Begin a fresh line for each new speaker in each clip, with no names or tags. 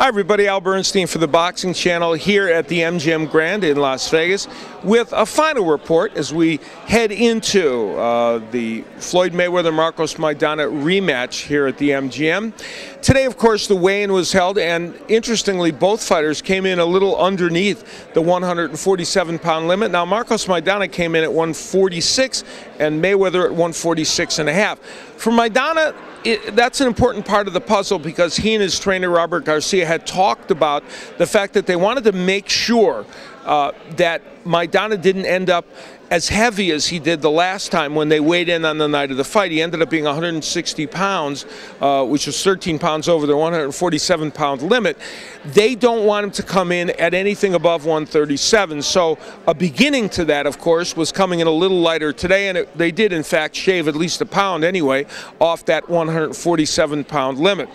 Hi everybody, Al Bernstein for the Boxing Channel here at the MGM Grand in Las Vegas with a final report as we head into the Floyd Mayweather-Marcos Maidana rematch here at the MGM. Today, of course, the weigh-in was held, and interestingly, both fighters came in a little underneath the 147-pound limit. Now, Marcos Maidana came in at 146 and Mayweather at 146.5. For Maidana, that's an important part of the puzzle because he and his trainer Robert Garcia had talked about the fact that they wanted to make sure that Maidana didn't end up as heavy as he did the last time when they weighed in on the night of the fight. He ended up being 160 pounds, which was 13 pounds over the 147-pound limit. They don't want him to come in at anything above 137. So a beginning to that, of course, was coming in a little lighter today, and they did, in fact, shave at least a pound anyway off that 147-pound limit.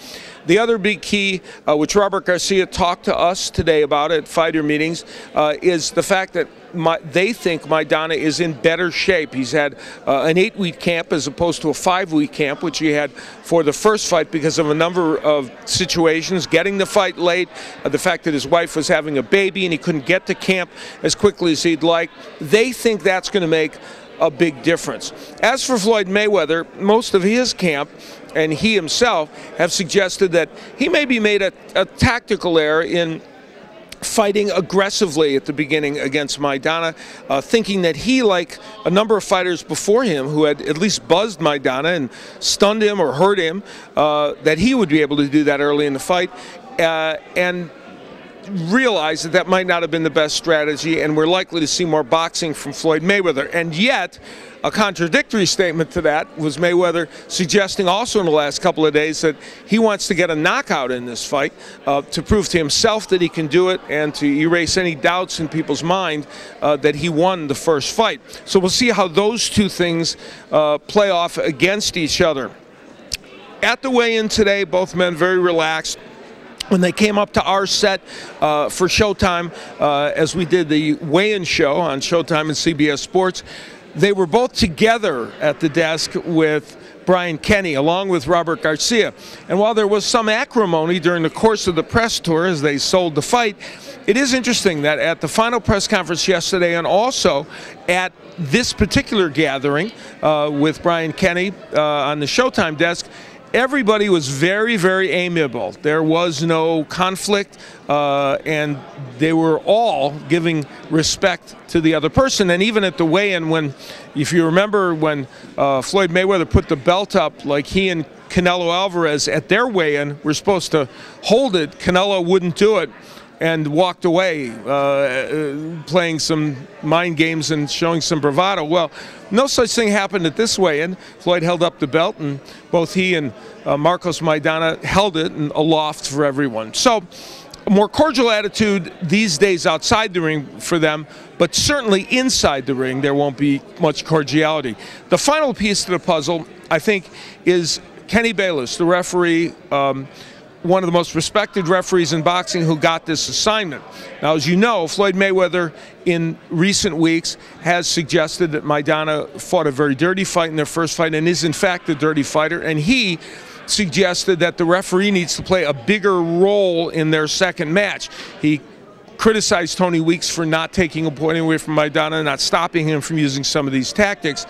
The other big key, which Robert Garcia talked to us today about at fighter meetings, is the fact that they think Maidana is in better shape. He's had an 8-week camp as opposed to a 5-week camp, which he had for the first fight because of a number of situations, getting the fight late, the fact that his wife was having a baby and he couldn't get to camp as quickly as he'd like. They think that's going to make a big difference. As for Floyd Mayweather, most of his camp and he himself have suggested that he maybe made a tactical error in fighting aggressively at the beginning against Maidana, thinking that he, like a number of fighters before him who had at least buzzed Maidana and stunned him or hurt him, that he would be able to do that early in the fight, and realized that that might not have been the best strategy, and we're likely to see more boxing from Floyd Mayweather. And yet, a contradictory statement to that was Mayweather suggesting also in the last couple of days that he wants to get a knockout in this fight to prove to himself that he can do it and to erase any doubts in people's mind that he won the first fight. So we'll see how those two things play off against each other. At the weigh-in today, both men very relaxed. When they came up to our set for Showtime, as we did the weigh-in show on Showtime and CBS Sports, they were both together at the desk with Brian Kenny, along with Robert Garcia. And while there was some acrimony during the course of the press tour as they sold the fight, it is interesting that at the final press conference yesterday and also at this particular gathering with Brian Kenny on the Showtime desk, everybody was very, very amiable. There was no conflict, and they were all giving respect to the other person. And even at the weigh-in, when, if you remember, when Floyd Mayweather put the belt up, like he and Canelo Alvarez at their weigh-in were supposed to hold it, Canelo wouldn't do it and walked away, playing some mind games and showing some bravado. Well, no such thing happened at this weigh-in. Floyd held up the belt, and both he and Marcos Maidana held it aloft for everyone. So a more cordial attitude these days outside the ring for them, but certainly inside the ring there won't be much cordiality. The final piece to the puzzle, I think, is Kenny Bayless, the referee, one of the most respected referees in boxing who got this assignment. Now, as you know, Floyd Mayweather in recent weeks has suggested that Maidana fought a very dirty fight in their first fight and is in fact a dirty fighter, and he suggested that the referee needs to play a bigger role in their second match. He criticized Tony Weeks for not taking a point away from Maidana, not stopping him from using some of these tactics.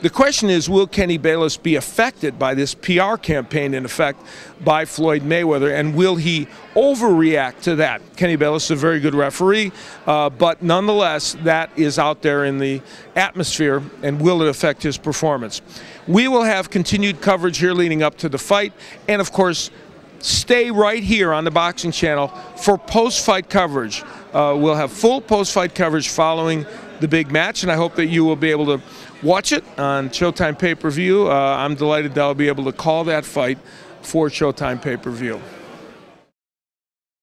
The question is, will Kenny Bayless be affected by this PR campaign, in effect, by Floyd Mayweather, and will he overreact to that? Kenny Bayless is a very good referee, but nonetheless, that is out there in the atmosphere, and will it affect his performance? We will have continued coverage here leading up to the fight, and of course, stay right here on the Boxing Channel for post-fight coverage. We'll have full post-fight coverage following the big match, and I hope that you will be able to watch it on Showtime pay-per-view. I'm delighted that I'll be able to call that fight for Showtime pay-per-view.